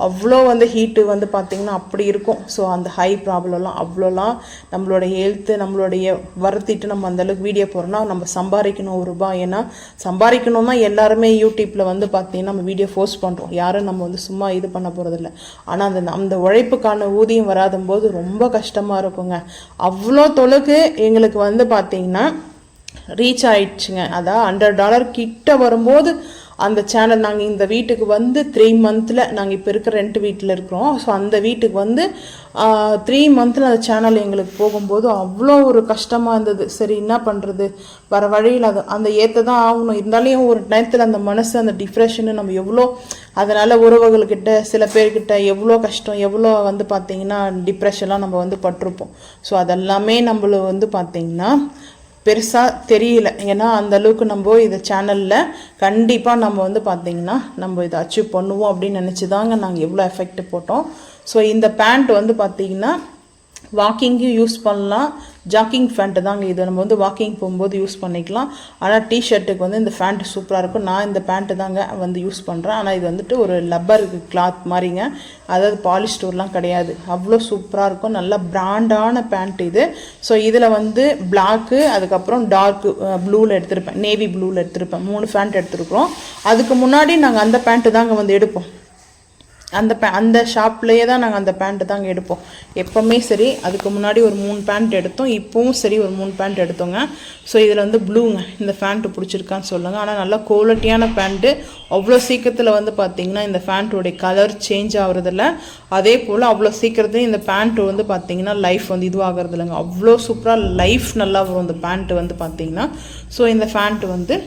அவ்வளோ வந்து ஹீட்டு வந்து பார்த்திங்கன்னா அப்படி இருக்கும். ஸோ அந்த ஹை ப்ராப்ளம்லாம் அவ்வளோலாம் நம்மளோட ஹெல்த்து நம்மளுடைய வருத்திட்டு நம்ம அந்தளவுக்கு வீடியோ போடுறோன்னா நம்ம சம்பாதிக்கணும் ₹1. ஏன்னா சம்பாதிக்கணும்னா எல்லாருமே யூடியூப்பில் வந்து பார்த்திங்கன்னா நம்ம வீடியோ போஸ்ட் பண்ணுறோம். யாரும் நம்ம வந்து சும்மா இது பண்ண போகிறதில்ல. ஆனால் அந்த உழைப்புக்கான ஊதியம் வராத போது ரொம்ப கஷ்டமாக இருக்குங்க. அவ்வளோ தொலைக்கு எங்களுக்கு வந்து பார்த்திங்கன்னா ரீச் ஆயிடுச்சுங்க. அதான் $100 கிட்ட வரும்போது அந்த சேனல் நாங்கள் இந்த வீட்டுக்கு வந்து 3 மந்த்தில் நாங்கள் இப்போ இருக்கிற ரெண்ட் வீட்டில் இருக்கிறோம். ஸோ அந்த வீட்டுக்கு வந்து 3 மந்த்தில் அந்த சேனல் எங்களுக்கு போகும்போது அவ்வளோ ஒரு கஷ்டமாக இருந்தது. சரி என்ன பண்ணுறது, வர வழியில் அந்த ஏற்ற தான் ஆகணும். இருந்தாலும் ஒரு நேரத்தில் அந்த மனசு அந்த டிப்ரெஷனு நம்ம எவ்வளோ அதனால் உறவுகள்கிட்ட சில பேர்கிட்ட எவ்வளோ கஷ்டம் எவ்வளோ வந்து பார்த்திங்கன்னா டிப்ரெஷன்லாம் நம்ம வந்து பட்டிருப்போம். ஸோ அதெல்லாமே நம்மள வந்து பார்த்திங்கன்னா பெருசாக தெரியல. ஏன்னா அந்தளவுக்கு நம்ம இதை சேனலில் கண்டிப்பாக நம்ம வந்து பார்த்திங்கன்னா நம்ம இதை அச்சீவ் பண்ணுவோம் அப்படின்னு நினச்சி தாங்க நாங்கள் எவ்வளோ எஃபெக்ட் போட்டோம். ஸோ இந்த பேண்ட் வந்து பார்த்திங்கன்னா வாக்கிங்கும் யூஸ் பண்ணலாம். ஜாக்கிங் ஃபேண்ட்டு தாங்க இது. நம்ம வந்து வாக்கிங் போகும்போது யூஸ் பண்ணிக்கலாம். ஆனால் டிஷர்ட்டுக்கு வந்து இந்த ஃபேண்ட்டு சூப்பராக இருக்கும். நான் இந்த பேண்ட்டு தாங்க வந்து யூஸ் பண்ணுறேன். ஆனால் இது வந்துட்டு ஒரு லப்பர் கிளாத் மாதிரிங்க, அதாவது பாலிஸ்டர்லாம் கிடையாது. அவ்வளோ சூப்பராக இருக்கும். நல்ல பிராண்டான பேண்ட் இது. ஸோ இதில் வந்து பிளாக்கு அதுக்கப்புறம் டார்க்கு ப்ளூவில் எடுத்திருப்பேன், நேவி ப்ளூவில் எடுத்திருப்பேன். 3 பேண்ட் எடுத்துருக்குறோம். அதுக்கு முன்னாடி நாங்கள் அந்த பேண்ட்டு தாங்க வந்து எடுப்போம். அந்த ஷாப்லேயே தான் நாங்கள் அந்த பேண்ட்டு தாங்க எடுப்போம் எப்போவுமே. சரி அதுக்கு முன்னாடி ஒரு 3 பேண்ட் எடுத்தோம். இப்போவும் சரி ஒரு 3 பேண்ட் எடுத்தோங்க. ஸோ இதில் வந்து ப்ளூங்க இந்த பேண்ட்டு பிடிச்சிருக்கான்னு சொல்லுங்கள். ஆனால் நல்லா குவாலிட்டியான பேண்ட்டு. அவ்வளோ சீக்கிரத்தில் வந்து பார்த்திங்கன்னா இந்த பேண்ட்டோடைய கலர் சேஞ்ச் ஆகுறதில்ல. அதே போல் அவ்வளோ சீக்கிரத்துலேயும் இந்த பேண்ட்டு வந்து பார்த்திங்கன்னா லைஃப் வந்து இதுவாகிறது இல்லைங்க. அவ்வளோ சூப்பராக லைஃப் நல்லா வரும் இந்த பேண்ட்டு வந்து பார்த்திங்கன்னா. ஸோ இந்த பேண்ட்டு வந்து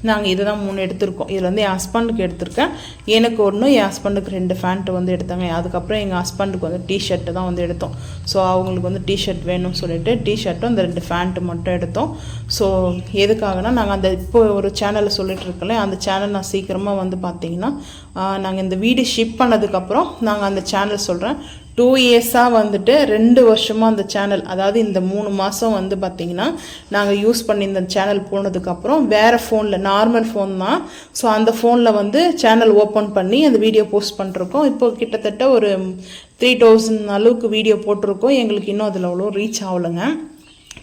நாங்கள் இது தான் 3 எடுத்திருக்கோம். இதில் வந்து என் ஹஸ்பண்டுக்கு எடுத்திருக்கேன். எனக்கு ஒன்று, என் ஹஸ்பண்டுக்கு 2 பேண்ட்டு வந்து எடுத்தாங்க. அதுக்கப்புறம் எங்கள் ஹஸ்பண்டுக்கு வந்து டிஷர்ட்டு தான் வந்து எடுத்தோம். ஸோ அவங்களுக்கு வந்து டிஷர்ட் வேணும்னு சொல்லிட்டு டிஷர்ட்டும் இந்த 2 பேண்ட்டு மட்டும் எடுத்தோம். ஸோ எதுக்காகனா நாங்கள் அந்த இப்போ ஒரு சேனலில் சொல்லிட்டு இருக்கல, அந்த சேனல் நான் சீக்கிரமாக வந்து பார்த்திங்கன்னா நாங்கள் இந்த வீடு ஷிப் பண்ணதுக்கப்புறம் நாங்கள் அந்த சேனல் சொல்கிறேன் 2 இயர்ஸாக வந்துட்டு 2 வருஷமாக அந்த சேனல், அதாவது இந்த 3 மாதம் வந்து பார்த்திங்கன்னா நாங்கள் யூஸ் பண்ணி இந்த சேனல் போனதுக்கப்புறம் வேறு ஃபோனில் நார்மல் ஃபோன் தான். ஸோ அந்த ஃபோனில் வந்து சேனல் ஓப்பன் பண்ணி அந்த வீடியோ போஸ்ட் பண்ணிருக்கோம். இப்போ கிட்டத்தட்ட ஒரு 3000 அளவுக்கு வீடியோ போட்டிருக்கோம். எங்களுக்கு இன்னும் அதில் அவ்வளோ ரீச் ஆகலைங்க,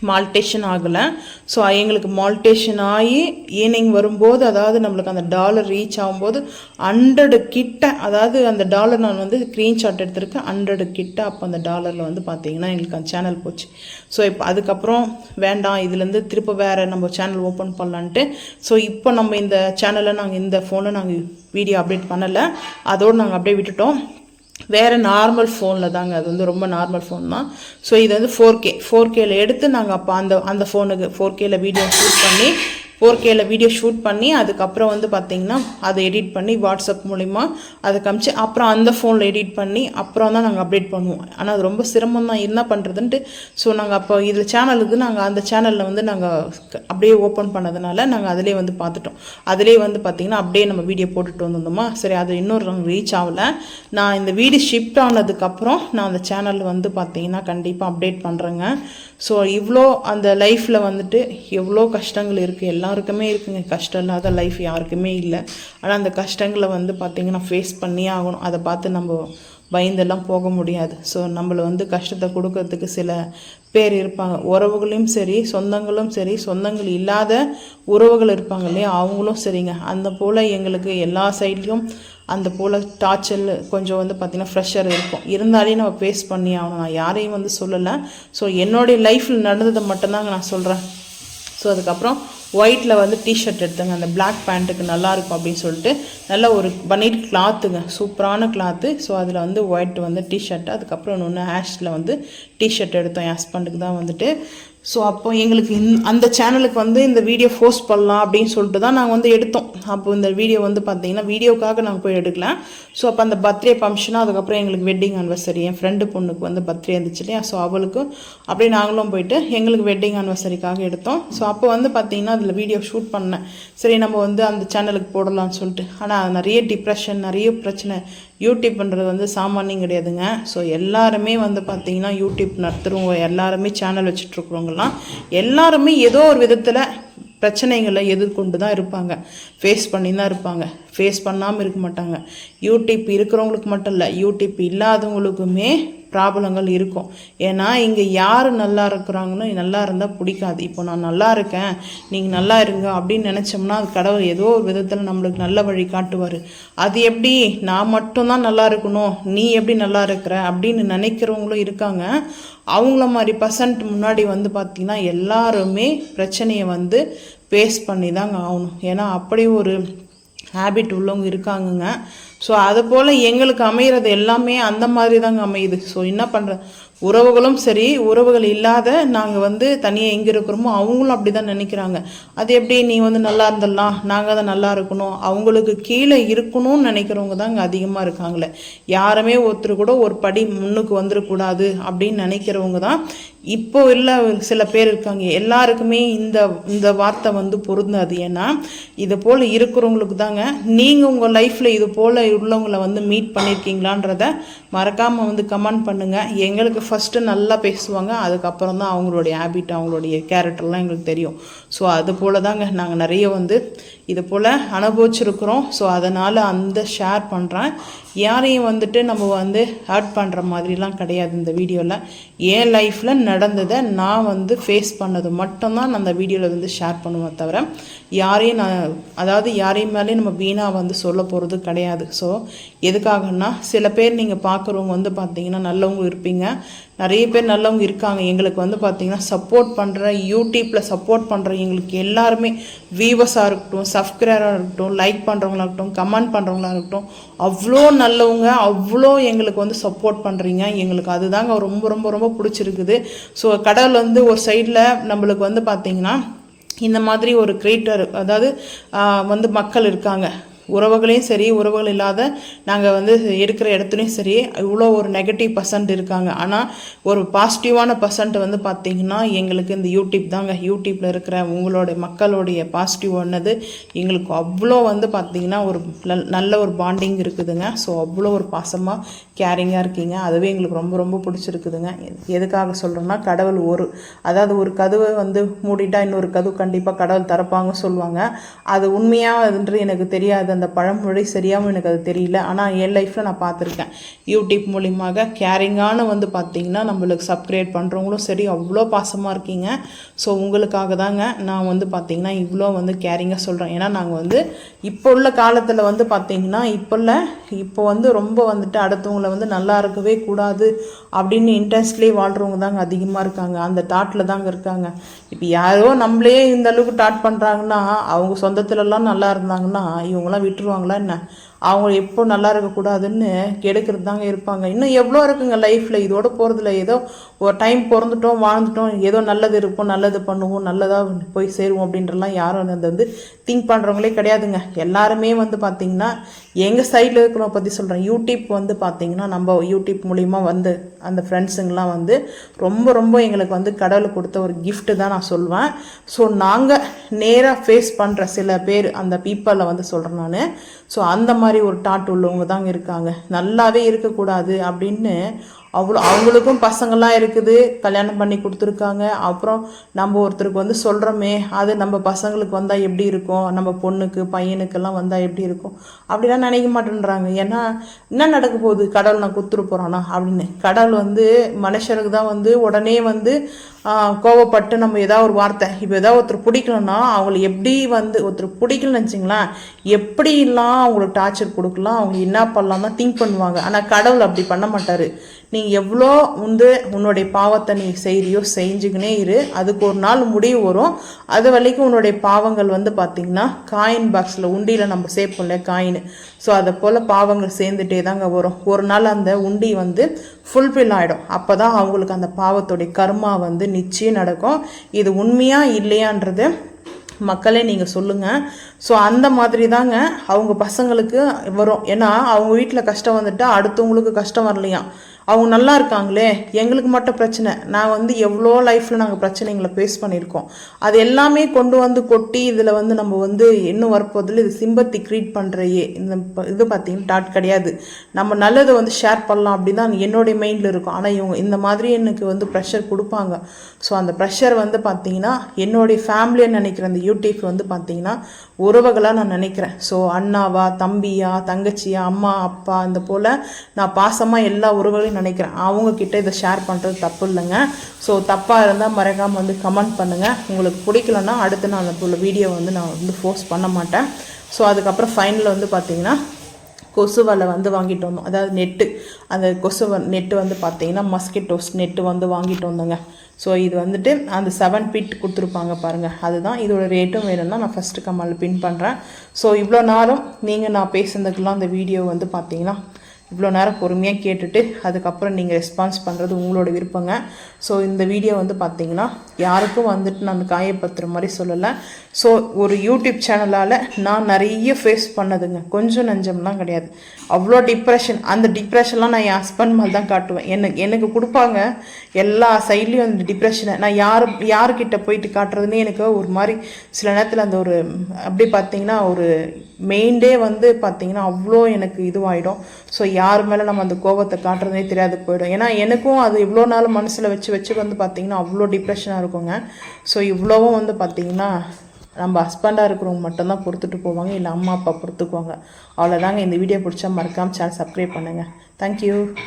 மால்டேஷன் ஆகலை. ஸோ எங்களுக்கு மால்டேஷன் ஆகி ஈவினிங் வரும்போது, அதாவது நம்மளுக்கு அந்த டாலர் ரீச் ஆகும்போது 100 கிட்ட, அதாவது அந்த டாலர் நான் வந்து ஸ்க்ரீன்ஷாட் எடுத்திருக்கேன் 100 கிட்ட. அப்போ அந்த டாலரில் வந்து பார்த்திங்கன்னா எங்களுக்கு அந்த சேனல் போச்சு. ஸோ இப்போ அதுக்கப்புறம் வேண்டாம் இதுலேருந்து திரும்ப வேறு நம்ம சேனல் ஓப்பன் பண்ணலான்ட்டு. ஸோ இப்போ நம்ம இந்த சேனலில் நாங்கள் இந்த ஃபோனில் நாங்கள் வீடியோ அப்டேட் பண்ணலை, அதோடு நாங்கள் அப்படியே விட்டுட்டோம். வேறு நார்மல் ஃபோனில் தாங்க, அது வந்து ரொம்ப நார்மல் ஃபோன் தான். ஸோ இது வந்து 4Kல எடுத்து நாங்கள் அப்போ அந்த ஃபோனுக்கு 4Kல வீடியோ ஷூட் பண்ணி அதுக்கப்புறம் வந்து பார்த்திங்கன்னா அதை எடிட் பண்ணி வாட்ஸ்அப் மூலிமா அதை காமிச்சு அப்புறம் அந்த ஃபோனில் எடிட் பண்ணி அப்புறம் தான் நாங்கள் அப்டேட் பண்ணுவோம். ஆனால் அது ரொம்ப சிரமம் தான், என்ன பண்ணுறதுன்ட்டு. ஸோ நாங்கள் அப்போ இதில் சேனலுக்கு நாங்கள் அந்த சேனலில் வந்து நாங்கள் அப்படியே ஓப்பன் பண்ணதுனால நாங்கள் அதிலே வந்து பார்த்துட்டோம். அதிலே வந்து பார்த்திங்கன்னா அப்படியே நம்ம வீடியோ போட்டுட்டு வந்திருந்தோமா. சரி அது இன்னொரு நாங்கள் ரீச் ஆகலை. நான் இந்த வீடியோ ஷிஃப்ட் ஆனதுக்கப்புறம் நான் அந்த சேனலில் வந்து பார்த்திங்கன்னா கண்டிப்பாக அப்டேட் பண்ணுறேங்க. ஸோ இவ்வளோ அந்த லைஃப்பில் வந்துட்டு எவ்வளோ கஷ்டங்கள் இருக்குது, எல்லாருக்குமே இருக்குங்க. கஷ்டம் இல்லாத லைஃப் யாருக்குமே இல்லை. ஆனால் அந்த கஷ்டங்களை வந்து பார்த்திங்கன்னா ஃபேஸ் பண்ணியே ஆகணும். அதை பார்த்து நம்ம பயந்தெல்லாம் போக முடியாது. ஸோ நம்மளை வந்து கஷ்டத்தை கொடுக்கறதுக்கு சில பேர் இருப்பாங்க. உறவுகளையும் சரி சொந்தங்களும் சரி, சொந்தங்கள் இல்லாத உறவுகள் இருப்பாங்க இல்லையா, அவங்களும் சரிங்க. அந்த போல் எங்களுக்கு எல்லா சைட்லேயும் அந்த போல் டார்ச்சல் கொஞ்சம் வந்து பார்த்திங்கன்னா ஃப்ரெஷர் இருக்கும். இருந்தாலே நம்ம ஃபேஸ் பண்ணி ஆகணும். நான் யாரையும் வந்து சொல்லலை. ஸோ என்னுடைய லைஃப்பில் நடந்ததை மட்டும்தாங்க நான் சொல்கிறேன். ஸோ அதுக்கப்புறம் ஒயிட்டில் வந்து டிஷர்ட் எடுத்துங்க, அந்த பிளாக் பேண்ட்டுக்கு நல்லாயிருக்கும் அப்படின்னு சொல்லிட்டு நல்ல ஒரு பனீர் கிளாத்துங்க, சூப்பரான கிளாத்து. ஸோ அதில் வந்து ஒயிட் வந்து டிஷர்ட்டு, அதுக்கப்புறம் இன்னொன்று ஹேஷில் வந்து டிஷர்ட் எடுத்தோம். என் ஹஸ்பண்டுக்கு தான் வந்துட்டு. ஸோ அப்போ எங்களுக்கு அந்த சேனலுக்கு வந்து இந்த வீடியோ போஸ்ட் பண்ணலாம் அப்படின்னு சொல்லிட்டு தான் நாங்கள் வந்து எடுத்தோம். அப்போ இந்த வீடியோ வந்து பார்த்தீங்கன்னா வீடியோக்காக நாங்கள் போய் எடுக்கல. ஸோ அப்போ அந்த பர்த்டே ஃபங்க்ஷனாக அதுக்கப்புறம் எங்களுக்கு வெட்டிங் ஆனிவர்சரி, என் ஃப்ரெண்டு பொண்ணுக்கு வந்து பர்த்டே இருந்துச்சு இல்லையா, ஸோ அவளுக்கும் அப்படியே நாங்களும் போயிட்டு எங்களுக்கு வெட்டிங் ஆனிவர்சரிக்காக எடுத்தோம். ஸோ அப்போ வந்து பார்த்தீங்கன்னா அதில் வீடியோ ஷூட் பண்ணேன். சரி நம்ம வந்து அந்த சேனலுக்கு போடலாம்னு சொல்லிட்டு. ஆனால் நிறைய டிப்ரெஷன், நிறைய பிரச்சனை. யூடியூப் பண்ணுறது வந்து சாமானியம் கிடையாதுங்க. ஸோ எல்லாருமே வந்து பார்த்திங்கன்னா யூடியூப் நடத்துகிறவங்க எல்லாருமே சேனல் வச்சுட்ருக்குறவங்கலாம் எல்லாருமே ஏதோ ஒரு விதத்தில் பிரச்சனைகளை எதிர்கொண்டு தான் இருப்பாங்க, ஃபேஸ் பண்ணி தான் இருப்பாங்க, ஃபேஸ் பண்ணாமல் இருக்க மாட்டாங்க. யூடியூப் இருக்கிறவங்களுக்கு மட்டும் இல்லை, யூடியூப் இல்லாதவங்களுக்குமே ப்ராப்ளங்கள் இருக்கும். ஏன்னா இங்கே யார் நல்லா இருக்கிறாங்கன்னு நல்லா இருந்தால் பிடிக்காது. இப்போ நான் நல்லா இருக்கேன், நீங்கள் நல்லா இருங்க அப்படின்னு நினச்சோம்னா அது கடவுள் ஏதோ ஒரு விதத்தில் நம்மளுக்கு நல்ல வழி காட்டுவார். அது எப்படி நான் மட்டும்தான் நல்லா இருக்கணும், நீ எப்படி நல்லா இருக்கிற அப்படின்னு நினைக்கிறவங்களும் இருக்காங்க. அவங்கள மாதிரி பர்சன்ட் முன்னாடி வந்து பார்த்திங்கன்னா எல்லாருமே பிரச்சனையை வந்து ஃபேஸ் பண்ணி தாங்க ஆகணும். ஏன்னா அப்படி ஒரு ஹேபிட் உள்ளவங்க இருக்காங்கங்க. ஸோ அது போல் எங்களுக்கு அமைகிறது எல்லாமே அந்த மாதிரி தாங்க அமையுது. ஸோ என்ன பண்ணுற உறவுகளும் சரி, உறவுகள் இல்லாத நாங்கள் வந்து தனியாக எங்கே இருக்கிறோமோ அவங்களும் அப்படி தான் நினைக்கிறாங்க. அது எப்படி நீ வந்து நல்லா இருந்துடலாம், நாங்கள் தான் நல்லா இருக்கணும், அவங்களுக்கு கீழே இருக்கணும்னு நினைக்கிறவங்க தாங்க அதிகமாக இருக்காங்களே. யாருமே ஒருத்தர் கூட ஒரு படி முன்னுக்கு வந்துடக்கூடாது அப்படின்னு நினைக்கிறவங்க தான் இப்போ இல்லை சில பேர் இருக்காங்க. எல்லாருக்குமே இந்த வார்த்தை வந்து பொருந்தாது. ஏன்னா இது போல் இருக்கிறவங்களுக்கு தாங்க. நீங்கள் உங்கள் லைஃப்பில் இது போல் உள்ளவங்களை வந்து மீட் பண்ணியிருக்கீங்களான்றத மறக்காமல் வந்து கமெண்ட் பண்ணுங்கள். எங்களுக்கு ஃபஸ்ட்டு நல்லா பேசுவாங்க, அதுக்கப்புறம் தான் அவங்களுடைய ஹேபிட், அவங்களுடைய கேரக்டர்லாம் எங்களுக்கு தெரியும். ஸோ அது போல் தாங்க நாங்கள் நிறைய வந்து இது போல் அனுபவிச்சிருக்கிறோம். ஸோ அதனால் அந்த ஷேர் பண்ணுறேன். யாரையும் வந்துட்டு நம்ம வந்து ஹர்ட் பண்ணுற மாதிரிலாம் கிடையாது. இந்த வீடியோவில் என் லைஃப்பில் நடந்ததை நான் வந்து ஃபேஸ் பண்ணது மட்டும்தான் நான் அந்த வீடியோவில் வந்து ஷேர் பண்ணுவேன். தவிர யாரையும் யாரையும் மேலேயும் நம்ம வீணாக வந்து சொல்ல போகிறது கிடையாது. ஸோ எதுக்காகன்னா சில பேர் நீங்கள் பார்க்குறவங்க வந்து பார்த்தீங்கன்னா நல்லவங்க இருப்பீங்க, நிறைய பேர் நல்லவங்க இருக்காங்க. எங்களுக்கு வந்து பார்த்திங்கன்னா சப்போர்ட் பண்ணுற, யூடியூப்பில் சப்போர்ட் பண்ணுற எங்களுக்கு எல்லாருமே வியூவர்ஸாக இருக்கட்டும், சப்ஸ்கிரைபராக இருக்கட்டும், லைக் பண்ணுறவங்களா இருக்கட்டும், கமெண்ட் பண்ணுறவங்களா இருக்கட்டும், அவ்வளோ நல்லவங்க, அவ்வளோ எங்களுக்கு வந்து சப்போர்ட் பண்ணுறீங்க. எங்களுக்கு அதுதாங்க ரொம்ப ரொம்ப ரொம்ப பிடிச்சிருக்குது. ஸோ கடவுள் வந்து ஒரு சைடில் நம்மளுக்கு வந்து பார்த்திங்கன்னா இந்த மாதிரி ஒரு கிரியேட்டர், அதாவது வந்து மக்கள் இருக்காங்க. உறவுகளையும் சரி, உறவுகள் இல்லாத நாங்கள் வந்து இருக்கிற இடத்துலையும் சரி, இவ்வளோ ஒரு நெகட்டிவ் பர்சன்ட் இருக்காங்க. ஆனால் ஒரு பாசிட்டிவான பர்சன்ட் வந்து பார்த்திங்கன்னா எங்களுக்கு இந்த யூடியூப் தாங்க. யூடியூப்பில் இருக்கிற உங்களுடைய மக்களுடைய பாசிட்டிவ் ஆனது எங்களுக்கு அவ்வளோ வந்து பார்த்திங்கன்னா ஒரு நல்ல ஒரு பாண்டிங் இருக்குதுங்க. ஸோ அவ்வளோ ஒரு பாசமாக கேரிங்காக இருக்கீங்க. அதுவே எங்களுக்கு ரொம்ப ரொம்ப பிடிச்சிருக்குதுங்க. எதுக்காக சொல்கிறோன்னா கடவுள் ஒரு கதவை வந்து மூடிட்டா இன்னொரு கதவு கண்டிப்பாக கடவுள் திறப்பாங்க சொல்லுவாங்க. அது உண்மையாகன்றது எனக்கு தெரியாது, அந்த பழமொழி சரியாகவும் எனக்கு அது தெரியல. ஆனால் என் லைஃப்பில் நான் பார்த்துருக்கேன். யூடியூப் மூலியமாக கேரிங்கான வந்து பார்த்திங்கன்னா நம்மளுக்கு சப்ஸ்கிரைப் பண்ணுறவங்களும் சரி அவ்வளோ பாசமாக இருக்கீங்க. ஸோ உங்களுக்காக தாங்க நான் வந்து பார்த்திங்கன்னா இவ்வளோ வந்து கேரிங்காக சொல்கிறேன். ஏன்னா நாங்கள் வந்து இப்போ உள்ள காலத்தில் வந்து பார்த்திங்கன்னா இப்போ வந்து ரொம்ப வந்துட்டு அடுத்தவங்களை வந்து நல்லா இருக்கவே கூடாது அப்படின்னு இன்ட்ரெஸ்ட்லேயே வாழ்கிறவங்க தாங்க அதிகமாக இருக்காங்க. அந்த தாட்டில் தாங்க இருக்காங்க. இப்போ யாரோ நம்மளே இந்த அளவுக்கு டாட் பண்ணுறாங்கன்னா அவங்க சொந்தத்துலலாம் நல்லா இருந்தாங்கன்னா இவங்களாம் விட்டுருவாங்களா என்ன? அவங்க எப்போ நல்லா இருக்கக்கூடாதுன்னு கெடுக்கிறது தாங்க இருப்பாங்க. இன்னும் எவ்வளோ இருக்குங்க லைஃப்பில், இதோட போகிறதுல ஏதோ ஒரு டைம் பிறந்துட்டோம், வாழ்ந்துட்டோம், ஏதோ நல்லது இருப்போம், நல்லது பண்ணுவோம், நல்லதாக போய் சேருவோம் அப்படின்றலாம் யாரும் அதை வந்து திங்க் பண்ணுறவங்களே கிடையாதுங்க. எல்லாருமே வந்து பார்த்திங்கன்னா எங்கள் சைடில் இருக்கிறவங்க பற்றி சொல்கிறேன். யூடியூப் வந்து பார்த்திங்கன்னா நம்ம யூடியூப் மூலிமா வந்து அந்த ஃப்ரெண்ட்ஸுங்கெலாம் வந்து ரொம்ப ரொம்ப எங்களுக்கு வந்து கடவுள் கொடுத்த ஒரு கிஃப்ட்டு தான் நான் சொல்லுவேன். ஸோ நாங்கள் நேராக ஃபேஸ் பண்ணுற சில பேர் அந்த பீப்பிளில் வந்து சொல்கிறேன் நான். ஸோ அந்த மாதிரி ஒரு டாட் உள்ளவங்க தாங்க இருக்காங்க. நல்லாவே இருக்கக்கூடாது அப்படின்னு அவங்களுக்கும் பசங்கள்லாம் இருக்குது, கல்யாணம் பண்ணி கொடுத்துருக்காங்க. அப்புறம் நம்ம ஒருத்தருக்கு வந்து சொல்கிறோமே அது நம்ம பசங்களுக்கு வந்தால் எப்படி இருக்கும், நம்ம பொண்ணுக்கு பையனுக்கெல்லாம் வந்தால் எப்படி இருக்கும் அப்படிலாம் நினைக்க மாட்டேன்றாங்க. ஏன்னா என்ன நடக்க போகுது, கடவுள் நான் கொடுத்துட்டு போகிறானா அப்படின்னு. கடவுள் வந்து மனுஷருக்கு தான் வந்து உடனே வந்து கோவப்பட்டு நம்ம ஏதாவது ஒரு வார்த்தை, இப்போ ஏதாவது ஒருத்தர் பிடிக்கலன்னா அவங்களை எப்படி வந்து ஒருத்தர் பிடிக்கலன்னு வச்சிங்களேன் எப்படிலாம் அவங்களுக்கு டார்ச்சர் கொடுக்கலாம், அவங்க என்ன பண்ணலாம் தான் திங்க் பண்ணுவாங்க. ஆனால் கடவுள் அப்படி பண்ண மாட்டார். நீ எவ்வளோ வந்து உன்னுடைய பாவத்தை நீ செய்கிறியோ செஞ்சுக்கினே இரு. அதுக்கு ஒரு நாள் முடிவு வரும். அது வரைக்கும் உன்னுடைய பாவங்கள் வந்து பார்த்திங்கன்னா காயின் பாக்ஸில் உண்டியில் நம்ம சேர்ப்போம்ல காயின், ஸோ அதை போல் பாவங்கள் சேர்ந்துட்டே தாங்க வரும். ஒரு நாள் அந்த உண்டி வந்து ஃபுல்ஃபில் ஆகிடும். அப்போ தான் அவங்களுக்கு அந்த பாவத்துடைய கர்மா வந்து நிச்சயம் நடக்கும். இது உண்மையா இல்லையான்றது மக்களே நீங்கள் சொல்லுங்கள். ஸோ அந்த மாதிரி தாங்க அவங்க பசங்களுக்கு வரும். ஏன்னா அவங்க வீட்டில் கஷ்டம் வந்துட்டால் அடுத்தவங்களுக்கு கஷ்டம் வரலையாம். அவங்க நல்லா இருக்காங்களே, எங்களுக்கு மட்டும் பிரச்சனை. நான் வந்து எவ்வளோ லைஃப்பில் நாங்கள் பிரச்சனைகளை ஃபேஸ் பண்ணியிருக்கோம். அது எல்லாமே கொண்டு வந்து கொட்டி இதில் வந்து நம்ம வந்து இன்னும் வரப்போதில் இது சிம்பத்தி க்ரியேட் பண்ணுற இந்த இது பார்த்திங்கன்னா டாட் கிடையாது. நம்ம நல்லதை வந்து ஷேர் பண்ணலாம் அப்படி தான் என்னுடைய மைண்டில் இருக்கும். ஆனால் இவங்க இந்த மாதிரி எனக்கு வந்து ப்ரெஷர் கொடுப்பாங்க. ஸோ அந்த ப்ரெஷர் வந்து பார்த்திங்கன்னா என்னுடைய ஃபேமிலியை நினைக்கிற அந்த யூடியூப் வந்து பார்த்திங்கன்னா உறவுகளாக நான் நினைக்கிறேன். ஸோ அண்ணாவா, தம்பியா, தங்கச்சியா, அம்மா, அப்பா, இந்த போல் நான் பாசமாக எல்லா உறவுகளையும் நினைக்கிறேன். அவங்கக்கிட்ட இதை ஷேர் பண்ணுறது தப்பு இல்லைங்க. ஸோ தப்பாக இருந்தால் மறக்காமல் வந்து கமெண்ட் பண்ணுங்கள். உங்களுக்கு பிடிக்கலன்னா அடுத்து நான் அந்த வீடியோ வந்து நான் வந்து ஃபோர்ஸ் பண்ண மாட்டேன். ஸோ அதுக்கப்புறம் ஃபைனலில் வந்து பார்த்திங்கன்னா கொசு வலை வந்து வாங்கிட்டு வந்தோம். அதாவது நெட்டு, அந்த கொசு நெட்டு வந்து பார்த்திங்கன்னா மஸ்கிட்டோஸ் நெட்டு வந்து வாங்கிட்டு வந்தோங்க. ஸோ இது வந்துட்டு அந்த 7 feet கொடுத்துருப்பாங்க பாருங்கள், அதுதான். இதோட ரேட்டும் வேணும்னா நான் ஃபஸ்ட்டு கமெண்டில் பின் பண்ணுறேன். ஸோ இவ்வளோ நேரம் நீங்கள் நான் பேசுனதுக்கெல்லாம் அந்த வீடியோ வந்து பார்த்திங்கன்னா இவ்வளோ நேரம் பொறுமையாக கேட்டுட்டு அதுக்கப்புறம் நீங்கள் ரெஸ்பான்ஸ் பண்ணுறது உங்களோட விருப்பங்க. ஸோ இந்த வீடியோ வந்து பார்த்திங்கன்னா யாருக்கும் வந்துட்டு நான் காயப்படுத்துகிற மாதிரி சொல்லலை. ஸோ ஒரு யூடியூப் சேனலால் நான் நிறைய ஃபேஸ் பண்ணதுங்க, கொஞ்சம் நஞ்சம்லாம் கிடையாது. அவ்வளோ டிப்ரெஷன், அந்த டிப்ரெஷன்லாம் நான் என் ஹஸ்பண்ட் மாதிரி தான் காட்டுவேன். எனக்கு கொடுப்பாங்க எல்லா சைட்லேயும் அந்த டிப்ரெஷனை. நான் யாருக்கிட்ட போயிட்டு காட்டுறதுன்னு எனக்கு ஒரு மாதிரி சில நேரத்தில் அந்த ஒரு அப்படி பார்த்திங்கன்னா ஒரு மெயின் டே வந்து பார்த்திங்கன்னா அவ்வளோ எனக்கு இதுவாகிடும். ஸோ யார் மேலே நம்ம அந்த கோபத்தை காட்டுறதுனே தெரியாது போயிடும். ஏன்னா எனக்கும் அது இவ்வளோ நாள் மனசில் வச்சு வந்து பார்த்திங்கன்னா அவ்வளோ டிப்ரெஷனாக இருக்குங்க. ஸோ இவ்வளோவும் வந்து பார்த்திங்கன்னா நம்ம ஹஸ்பண்டாக இருக்கிறவங்க மட்டும்தான் பொறுத்துட்டு போவாங்க, இல்லை அம்மா அப்பா பொறுத்துக்குவாங்க. அவ்வளோதாங்க. இந்த வீடியோ பிடிச்சா மறக்காமல் சேனல் சப்ஸ்கிரைப் பண்ணுங்கள். தேங்க்யூ.